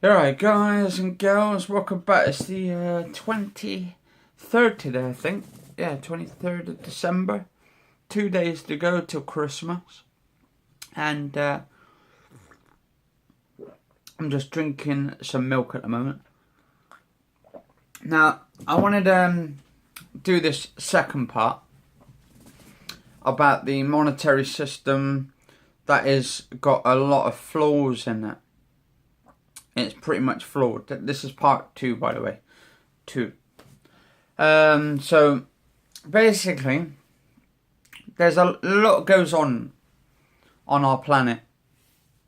Alright guys and girls, welcome back. It's the 23rd today, I think. Yeah, 23rd of December. 2 days to go till Christmas. And I'm just drinking some milk at the moment. Now, I wanted to do this second part about the monetary system that is got a lot of flaws in it. It's pretty much flawed. This is part 2, by the way. 2. So, basically, there's a lot goes on our planet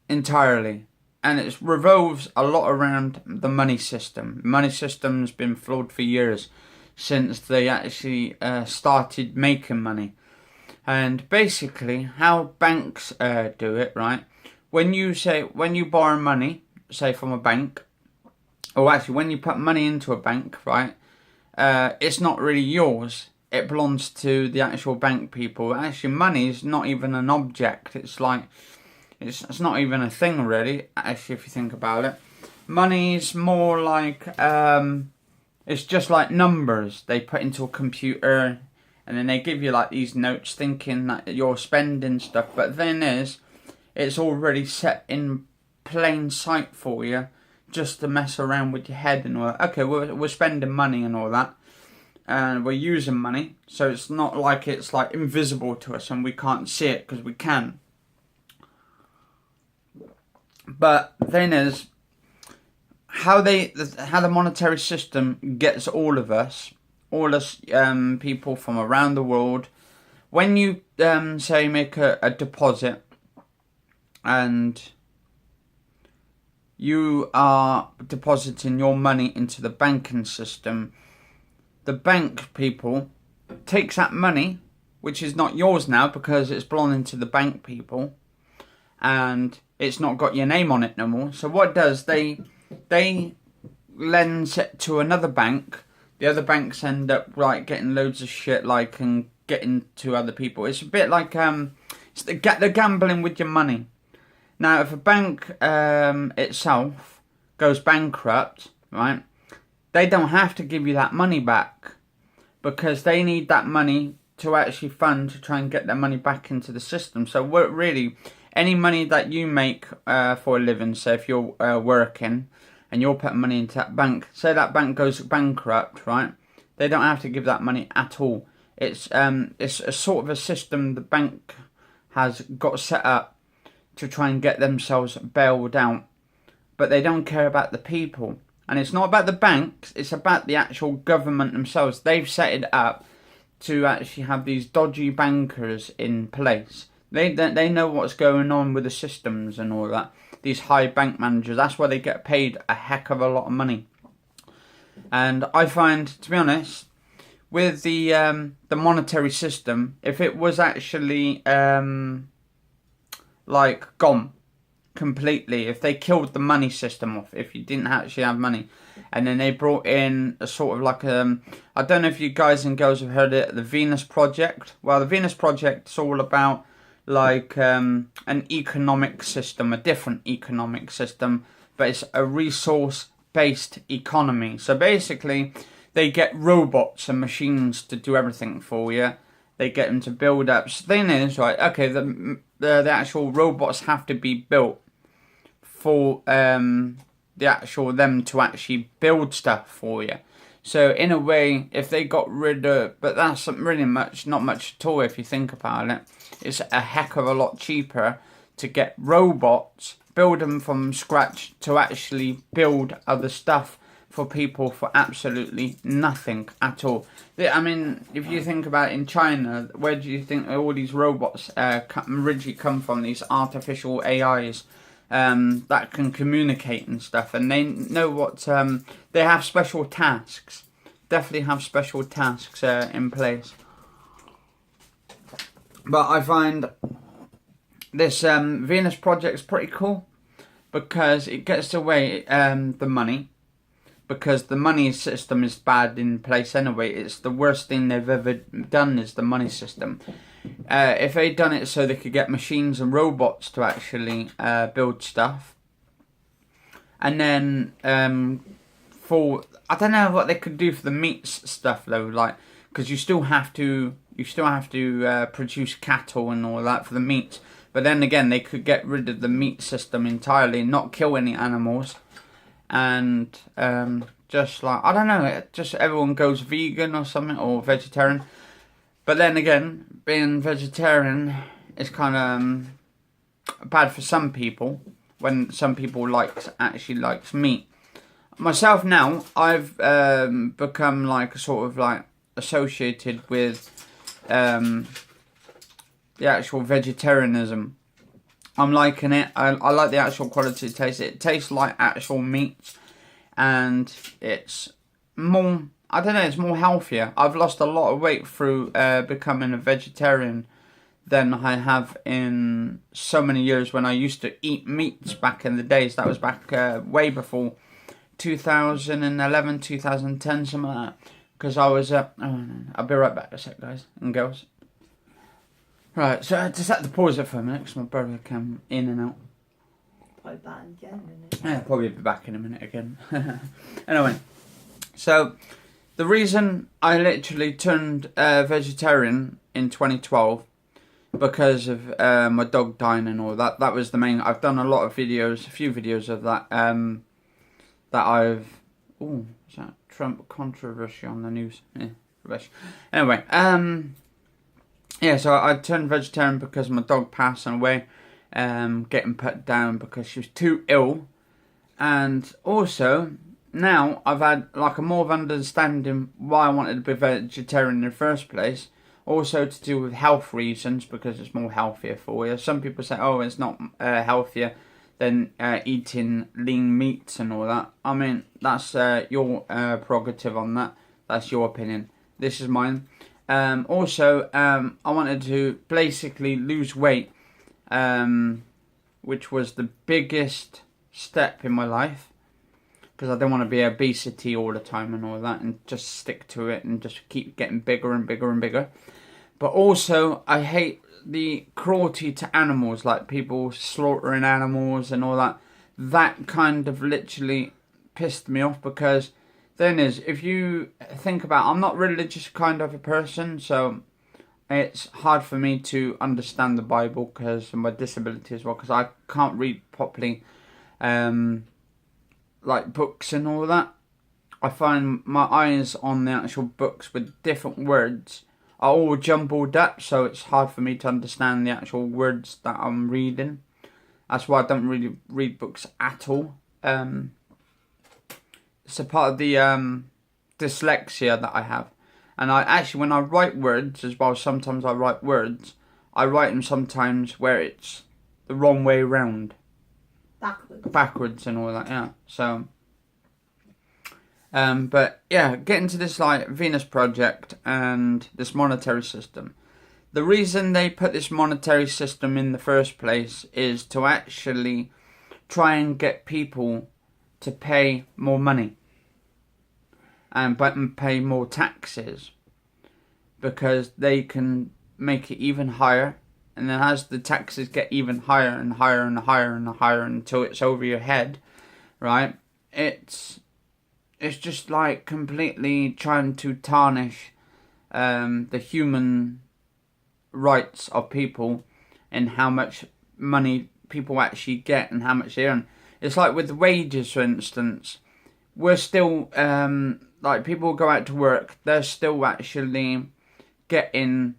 entirely. And it revolves a lot around the money system. The money system's been flawed for years. Since they actually started making money. And basically, how banks do it, right? When you borrow money, say from a bank, or actually when you put money into a bank, right, it's not really yours. It belongs to the actual bank people. Actually, money is not even an object. It's like, it's not even a thing really, actually, if you think about it. Money's more like, it's just like numbers they put into a computer, and then they give you like these notes thinking that you're spending stuff. But the thing is, it's already set in plain sight for you, just to mess around with your head and all that. Okay, we're spending money and all that, and we're using money, so it's not like it's like invisible to us and we can't see it, because we can. But the thing is, how the monetary system gets all of us people from around the world. When you say make a deposit, and you are depositing your money into the banking system, the bank people takes that money, which is not yours now because it's belonging to the bank people, and it's not got your name on it no more. So what it does, they lend it to another bank. The other banks end up like getting loads of shit, like, and getting to other people. It's a bit like it's they're gambling with your money. Now, if a bank itself goes bankrupt, right, they don't have to give you that money back, because they need that money to actually fund to try and get their money back into the system. So really, any money that you make for a living, so if you're working and you're putting money into that bank, say that bank goes bankrupt, right, they don't have to give that money at all. It's a sort of a system the bank has got set up to try and get themselves bailed out. But they don't care about the people. And it's not about the banks, it's about the actual government themselves. They've set it up to actually have these dodgy bankers in place. They know what's going on with the systems and all that. These high bank managers, that's why they get paid a heck of a lot of money. And I find, to be honest, with the monetary system, if it was actually like gone completely, if they killed the money system off, if you didn't actually have money, and then they brought in a sort of like I don't know if you guys and girls have heard it, the Venus Project. Well, the Venus Project is all about like an economic system, a different economic system, but it's a resource-based economy. So basically, they get robots and machines to do everything for you. They get them to build up. So the thing is, right, okay, the actual robots have to be built for the actual them to actually build stuff for you. So in a way, if they got rid of, but that's really not much at all if you think about it. It's a heck of a lot cheaper to get robots, build them from scratch, to actually build other stuff for people for absolutely nothing at all. I mean, if you think about it, in China, where do you think all these robots originally come from? These artificial AIs that can communicate and stuff, and they know what they have special tasks. Definitely have special tasks in place. But I find this Venus Project is pretty cool, because it gets away the money. Because the money system is bad in place anyway. It's the worst thing they've ever done, is the money system. If they'd done it so they could get machines and robots to actually build stuff, And then for I don't know what they could do for the meats stuff though, like because you still have to produce cattle and all that for the meats. But then again, they could get rid of the meat system entirely, not kill any animals, and just like, I don't know, just everyone goes vegan or something, or vegetarian. But then again, being vegetarian is kind of bad for some people, when some people actually likes meat. Myself now, I've become like sort of like associated with the actual vegetarianism. I'm liking it. I like the actual quality it tastes. It tastes like actual meat, and it's more, I don't know, it's more healthier. I've lost a lot of weight through becoming a vegetarian than I have in so many years when I used to eat meats back in the days. That was back way before 2011, 2010, something like that. Because I was, I'll be right back a sec, guys and girls. Right, so I just had to pause it for a minute because my brother came in and out. Probably back again, isn't it? Yeah, probably be back in a minute again. Anyway, so the reason I literally turned vegetarian in 2012 because of my dog dying and all that. That was the main. I've done a lot of videos, a few videos of that. That I've. Oh, is that Trump controversy on the news? Yeah, rubbish. Anyway, yeah, so I turned vegetarian because my dog passed away, getting put down because she was too ill, and also now I've had like a more of understanding why I wanted to be vegetarian in the first place. Also to do with health reasons, because it's more healthier for you. Some people say, oh, it's not healthier than eating lean meats and all that. I mean, that's your prerogative on that. That's your opinion. This is mine. Also, I wanted to basically lose weight, which was the biggest step in my life, because I don't want to be obesity all the time and all that, and just stick to it and just keep getting bigger and bigger and bigger. But also, I hate the cruelty to animals, like people slaughtering animals and all that. That kind of literally pissed me off, because then if you think about, I'm not religious kind of a person, so it's hard for me to understand the Bible because of my disability as well, because I can't read properly, like books and all that. I find my eyes on the actual books with different words are all jumbled up, so it's hard for me to understand the actual words that I'm reading. That's why I don't really read books at all. It's a part of the dyslexia that I have. And I actually, when I write words as well, sometimes I write words. I write them sometimes where it's the wrong way round. Backwards and all that, yeah. So, but yeah, getting to this like Venus project and this monetary system. The reason they put this monetary system in the first place is to actually try and get people to pay more money and pay more taxes, because they can make it even higher, and then as the taxes get even higher and higher and higher and higher until it's over your head, right? It's just like completely trying to tarnish the human rights of people and how much money people actually get and how much they earn. It's like with the wages, for instance. We're still, like people go out to work, they're still actually getting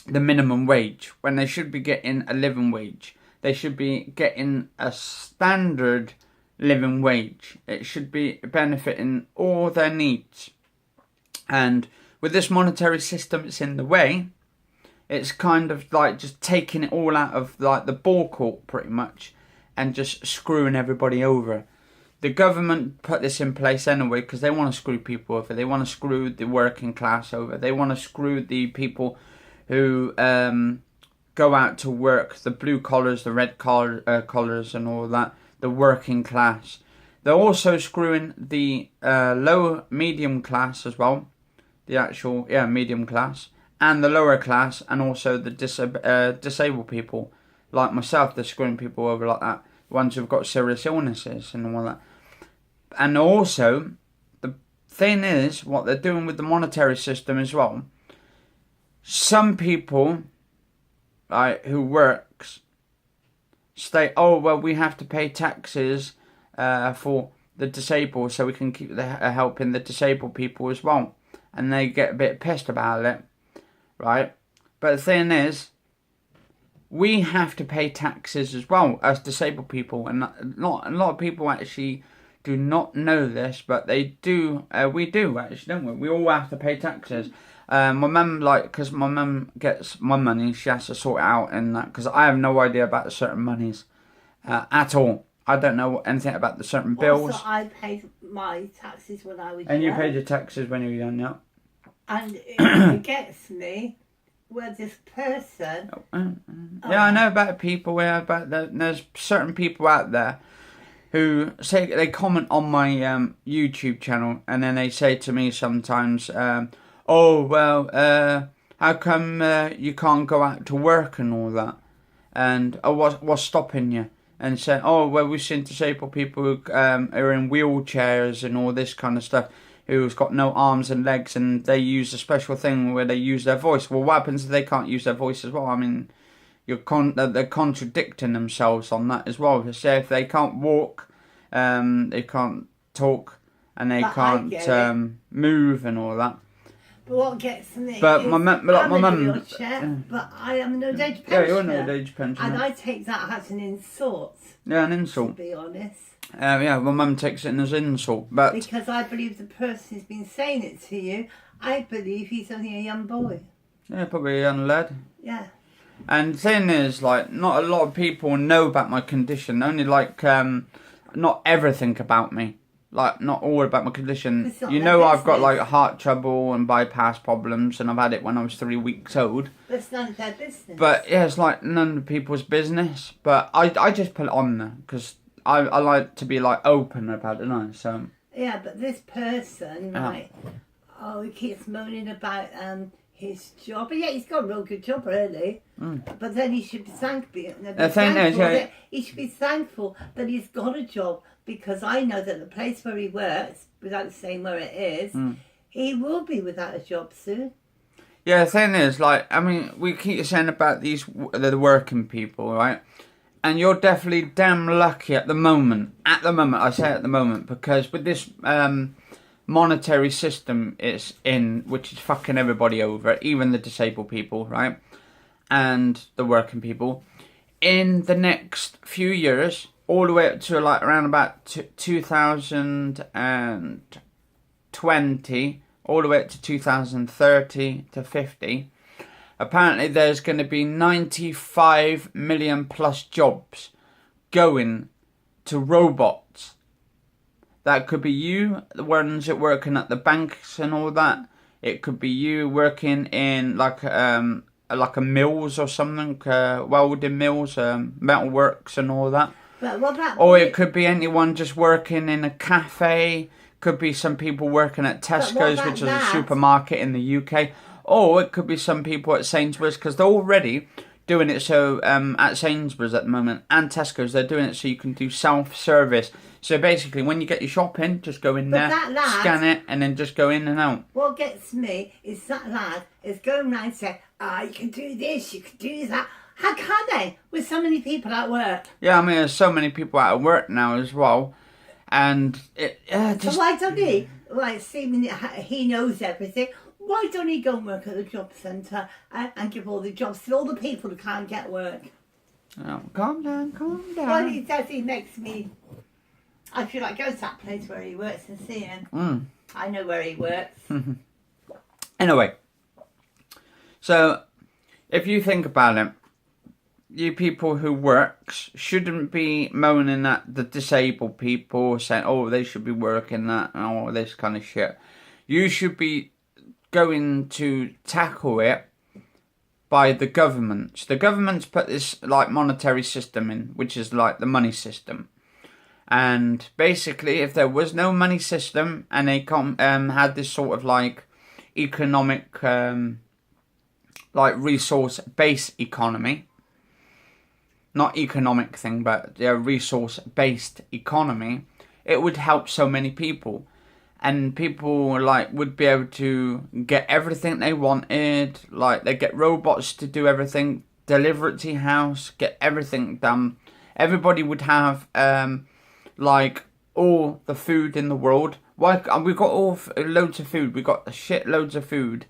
the minimum wage when they should be getting a living wage. They should be getting a standard living wage. It should be benefiting all their needs. And with this monetary system, it's in the way. It's kind of like just taking it all out of like the ball court pretty much, and just screwing everybody over. The government put this in place anyway because they want to screw people over. They want to screw the working class over. They want to screw the people who go out to work, the blue collars, the red collars and all that, the working class. They're also screwing the low medium class as well, the actual medium class, and the lower class, and also the disabled people like myself. They're screwing people over like that, ones who've got serious illnesses and all that. And also, the thing is, what they're doing with the monetary system as well. Some people, right, who works, say, oh, well, we have to pay taxes for the disabled so we can keep helping the disabled people as well. And they get a bit pissed about it, right? But the thing is, we have to pay taxes as well as disabled people. And not a lot of people actually do not know this, but they do. We do, actually, don't we? We all have to pay taxes. My mum, because my mum gets my money, she has to sort it out and that, because I have no idea about certain monies at all. I don't know anything about the certain bills. Also, I paid my taxes when I was young. And you paid your taxes when you were young, yeah? And it gets me where this person... Yeah, I know about people, there's certain people out there who say, they comment on my YouTube channel, and then they say to me sometimes, oh, well, how come you can't go out to work and all that? And what's stopping you? And say, oh, well, we've seen disabled people who are in wheelchairs and all this kind of stuff, who's got no arms and legs, and they use a special thing where they use their voice. Well, what happens if they can't use their voice as well? I mean, they're contradicting themselves on that as well. Say if they can't walk, they can't talk, and they can't move and all that. But what gets me but is my mum, but I am an old age pensioner. Yeah, you're an old age pensioner. And I take that as an insult. Yeah, an insult. To be honest. Yeah, my mum takes it as an insult, but... Because I believe the person who's been saying it to you, I believe he's only a young boy. Yeah, probably a young lad. Yeah. And the thing is, like, not a lot of people know about my condition. Only, like, not everything about me. Like, not all about my condition. You know, I've got, like, heart trouble and bypass problems, and I've had it when I was 3 weeks old. But it's none of their business. But, yeah, it's, like, none of people's business. But I just put it on there, because I like to be, like, open about it, don't I? So... Yeah, but this person, right, he keeps moaning about his job. But yeah, he's got a real good job, really. But then he should be thankful. He should be thankful that he's got a job, because I know that the place where he works, without saying where it is, he will be without a job soon. Yeah, the thing is, like, I mean, we keep saying about the working people, right? And you're definitely damn lucky at the moment. At the moment, I say at the moment, because with this monetary system it's in, which is fucking everybody over, even the disabled people, right? And the working people. In the next few years, all the way up to like around about 2020, all the way up to 2030 to 50, apparently there's going to be 95 million plus jobs going to robots. That could be you, the ones that working at the banks and all that. It could be you working in like a mills or something, welding mills, metalworks and all that. Or it could be anyone just working in a cafe. Could be some people working at Tesco's, which is a supermarket in the UK. Or it could be some people at Sainsbury's, because they're already doing it so at Sainsbury's at the moment and Tesco's, they're doing it so you can do self-service. So basically, when you get your shopping, just go in there, scan it, and then just go in and out. What gets me is that lad is going around saying, you can do this, you can do that. How can they, with so many people at work? Yeah, I mean, there's so many people out of work now as well. And so why don't he, like, seeming he knows everything, why don't he go and work at the job centre and give all the jobs to all the people who can't get work? Oh, calm down. Well, he does, he makes me... I feel like going to that place where he works and see him. I know where he works. Anyway, so if you think about it, you people who works shouldn't be moaning at the disabled people, saying, oh, they should be working that and all this kind of shit. You should be going to tackle it by the governments. The governments put this like monetary system in, which is like the money system. And basically, if there was no money system and they had this sort of like economic, like resource-based economy, not economic thing, but a resource-based economy, it would help so many people. And people like would be able to get everything they wanted. Like they get robots to do everything, deliver it to your house, get everything done. Everybody would have like all the food in the world. Why we've got loads of food. We've got shit loads of food,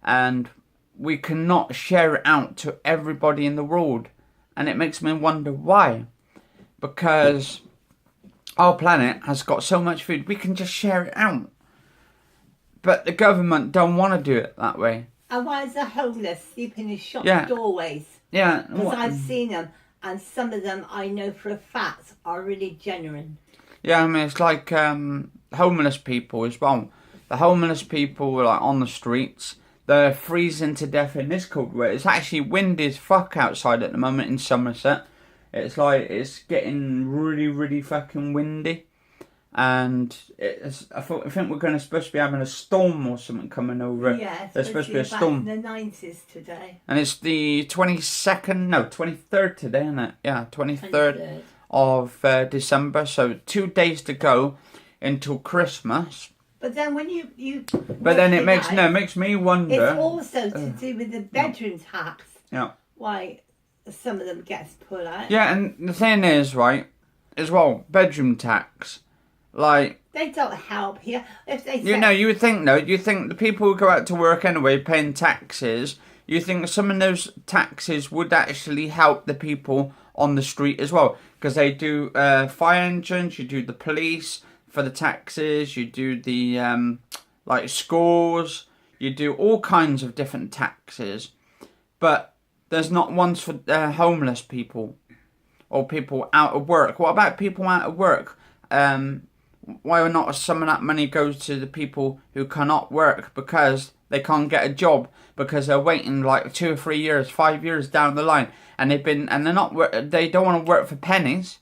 and we cannot share it out to everybody in the world. And it makes me wonder why. Because our planet has got so much food, we can just share it out. But the government don't want to do it that way. And why is the homeless sleeping in shop doorways? Yeah. Because I've seen them, and some of them I know for a fact are really genuine. Yeah, I mean, it's like homeless people as well. The homeless people like on the streets, they're freezing to death in this cold weather. It's actually windy as fuck outside at the moment in Somerset. It's like, it's getting really, really fucking windy. And I think we're supposed to be having a storm or something coming over. Yeah, there's supposed to be a storm. In the 90s today. And it's the 23rd today, isn't it? Yeah, 23rd of December. So 2 days to go until Christmas. But then when you but then it makes me wonder. It's also to do with the bedroom tax. Yeah. Why some of them gets put out. Yeah, and the thing is, right, as well, bedroom tax, like they don't help here. If they you would think the people who go out to work anyway paying taxes, you think some of those taxes would actually help the people on the street as well, because they do fire engines, you do the police for the taxes, you do the like schools, you do all kinds of different taxes, but there's not ones for homeless people or people out of work. What about people out of work? Why not some of that money goes to the people who cannot work because they can't get a job, because they're waiting like 2 or 3 years, 5 years down the line, and they don't want to work for pennies.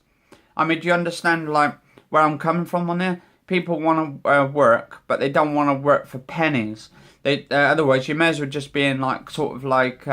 I mean, do you understand like where I'm coming from on there? People want to work, but they don't want to work for pennies. Otherwise, you may as well just be in like sort of like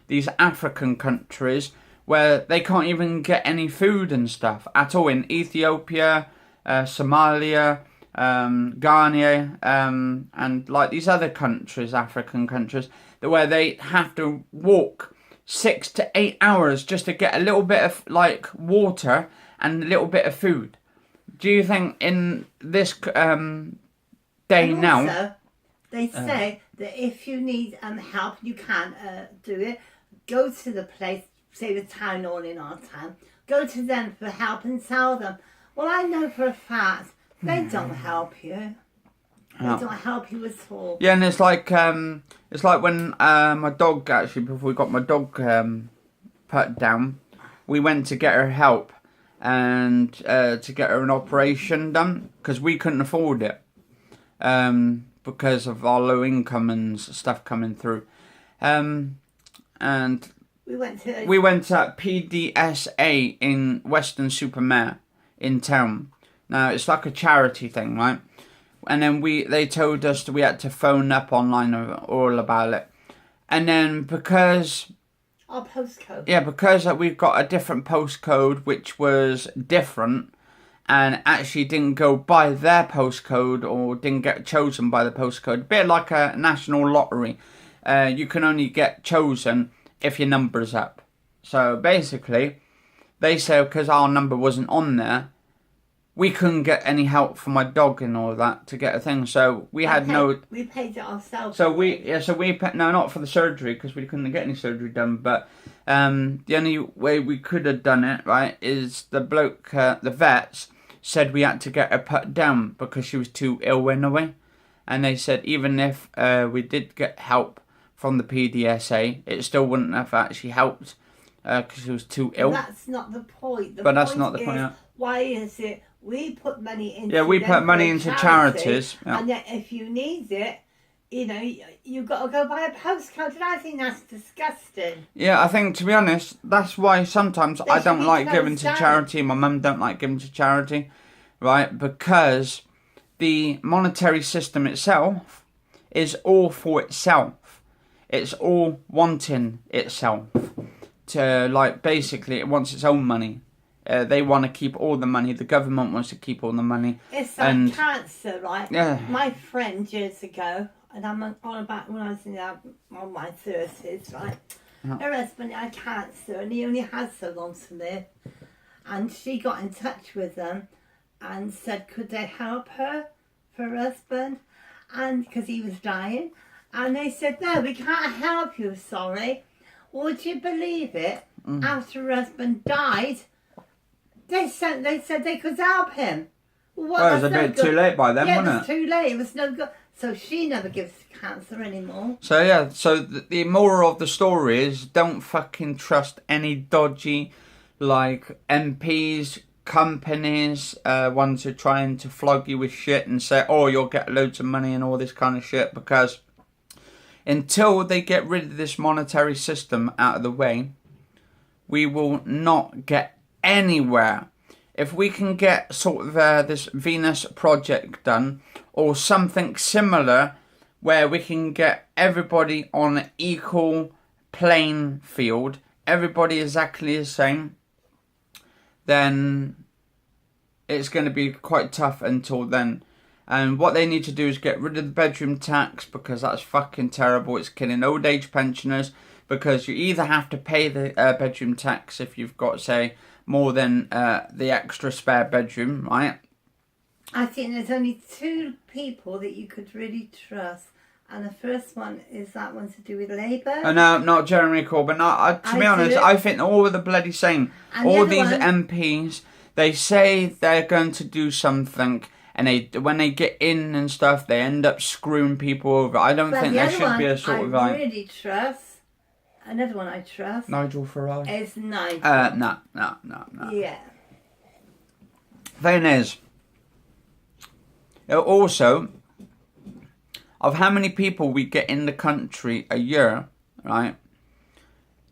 these African countries where they can't even get any food and stuff at all. In Ethiopia, Somalia, Ghana, and like these other countries, African countries, where they have to walk 6 to 8 hours just to get a little bit of like water and a little bit of food. Do you think in this day now? They say that if you need help, you can do it. Go to the place, say the town hall in our town. Go to them for help and tell them. Well, I know for a fact they don't help you. They don't help you at all. Yeah, and it's like when my dog, actually, before we got my dog put down, we went to get her help and to get her an operation done because we couldn't afford it because of our low income and stuff coming through. And we went to PDSA in Weston-super-Mare in town. Now it's like a charity thing, right? And then they told us that we had to phone up online all about it. And then because our postcode. Yeah, because we've got a different postcode which was different and actually didn't go by their postcode or didn't get chosen by the postcode. A bit like a national lottery. You can only get chosen if your number's up. So basically, they say because our number wasn't on there, we couldn't get any help for my dog and all that to get a thing. So we paid it ourselves. So we paid, no, not for the surgery because we couldn't get any surgery done. But the only way we could have done it, right, is the bloke, the vets said we had to get her put down because she was too ill anyway. And they said even if we did get help from the PDSA, it still wouldn't have actually helped because she was too ill. That's not the point. That's not the point. Yeah. Why is it we put money into? Yeah, we put money into charities. Yeah. And then if you need it, you know, you've got to go buy a postcode. And I think that's disgusting. Yeah, I think to be honest, that's why sometimes I don't like giving to charity. My mum don't like giving to charity, right? Because the monetary system itself is all for itself. It's all wanting itself to, like, basically it wants its own money. They want to keep all the money. The government wants to keep all the money. It's like cancer, right? Yeah. My friend years ago, and I'm on about when I was on my 30s, right? Yeah. Her husband had cancer, and he only had so long to live. And she got in touch with them and said, could they help her for her husband? And because he was dying. And they said, no, we can't help you, sorry. Would you believe it? After her husband died, they said they could help him. Well, it was a bit too late by then, wasn't it? Yeah, it was too late. It was no good. So she never gives cancer anymore. So yeah, so the moral of the story is don't fucking trust any dodgy, like, MPs, companies, ones who are trying to flog you with shit and say, oh, you'll get loads of money and all this kind of shit, because until they get rid of this monetary system out of the way, we will not get anywhere. If we can get sort of this Venus project done, or something similar, where we can get everybody on an equal playing field, everybody exactly the same, then it's going to be quite tough until then. And what they need to do is get rid of the bedroom tax, because that's fucking terrible. It's killing old age pensioners, because you either have to pay the bedroom tax if you've got, say, more than the extra spare bedroom, right? I think there's only two people that you could really trust. And the first one is that one to do with Labour. No, not Jeremy Corbyn. To be honest, I think all of the bloody same. And all these MPs, they say they're going to do something, and when they get in and stuff, they end up screwing people over. I don't think there should be a sort of like... I really trust. Another one I trust. Nigel Farage. Is Nigel. No. Yeah. Thing is, also, of how many people we get in the country a year, right,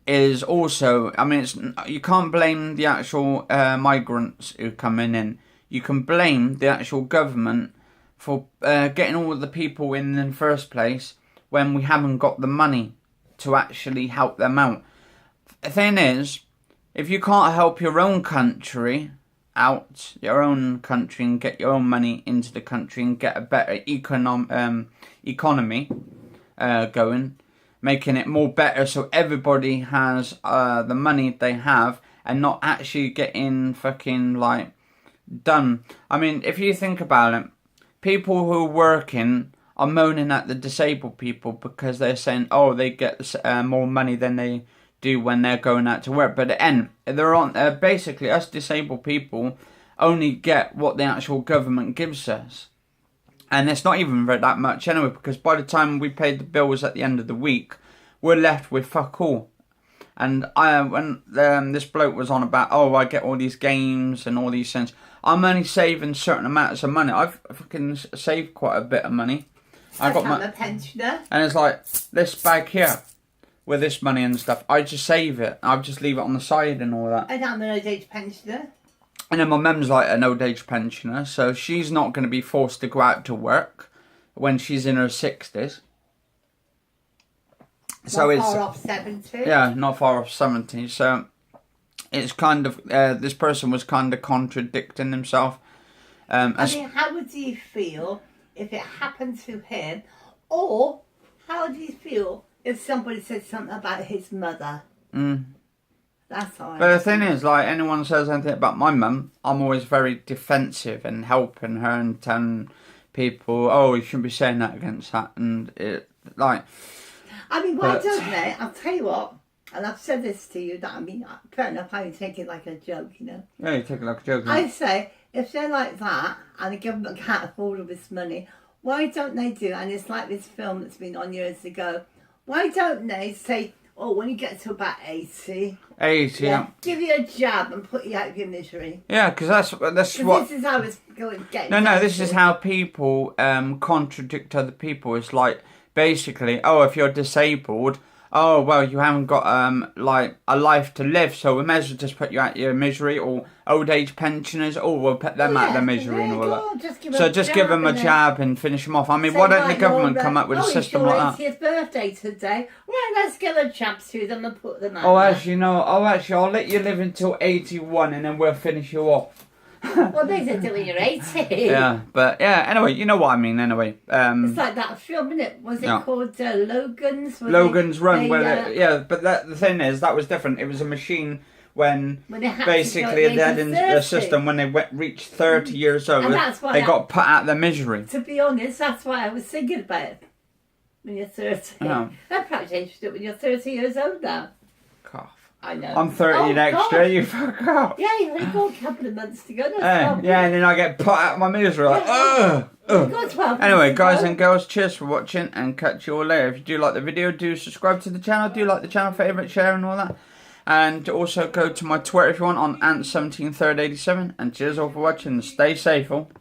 is also, I mean, you can't blame the actual migrants who come in. You can blame the actual government for getting all the people in the first place when we haven't got the money to actually help them out. The thing is, if you can't help your own country out, and get your own money into the country and get a better economy going, making it more better so everybody has the money they have and not actually getting fucking like done. I mean, if you think about it, people who are working are moaning at the disabled people because they're saying, oh, they get more money than they do when they're going out to work. But at the end, they're on basically us disabled people only get what the actual government gives us, and it's not even that much anyway. Because by the time we pay the bills at the end of the week, we're left with fuck all. And when this bloke was on about, oh, I get all these games and all these things, I'm only saving certain amounts of money. I've fucking saved quite a bit of money. I'm a pensioner. And it's like this bag here with this money and stuff. I just save it. I just leave it on the side and all that. And I'm an old age pensioner. And then my mum's like an old age pensioner, so she's not going to be forced to go out to work when she's in her 60s. So not it's far off 70. Yeah, not far off 70. So it's kind of this person was kind of contradicting himself. I mean, how would you feel if it happened to him, or how do you feel if somebody said something about his mother? That's all. But the thing is, like, anyone says anything about my mum, I'm always very defensive and helping her and telling people, oh, you shouldn't be saying that against that, and it, like... I mean, why don't they? I'll tell you what, and I've said this to you, that I mean, fair enough, I take it like a joke, you know. Yeah, you take it like a joke. I say, if they're like that, and the government can't afford all this money, why don't they do, and it's like this film that's been on years ago, why don't they say, oh, when you get to about 80... 80, yeah. Give you a jab and put you out of your misery. Yeah, because that's what... This is how it's going to get. No, this is how people contradict other people. It's like, basically, oh, if you're disabled, oh, well, you haven't got, like, a life to live, so we may as well just put you out your misery, or old age pensioners, oh, we'll put them out their misery and all that. So just give them a jab and finish them off. I mean, why don't the government come up with a system like that? It's your 80th birthday today. Well, let's give a jab to them and put them out. Oh, actually, no. Oh, actually, I'll let you live until 81 and then we'll finish you off. Well, they did it when you're 80. Yeah, but yeah, anyway, you know what I mean, anyway. It's like that film, isn't it? Was it called Logan's? Logan's Run, yeah, but the thing is, that was different. It was a machine when they basically had in the system, when they reached 30 years old, they got put out of their misery. To be honest, that's why I was thinking about it when you're 30. Oh. I'm practically interested when you're 30 years old now. Cough. I know. I'm 30 next year, you fuck up. Yeah, you've only got a couple of months to go. Yeah, and then I get put out of my misery. Like, Anyway, guys and girls, cheers for watching and catch you all later. If you do like the video, do subscribe to the channel. Do like the channel, favourite, share and all that. And also go to my Twitter if you want on Ant17387. And cheers all for watching. Stay safe all.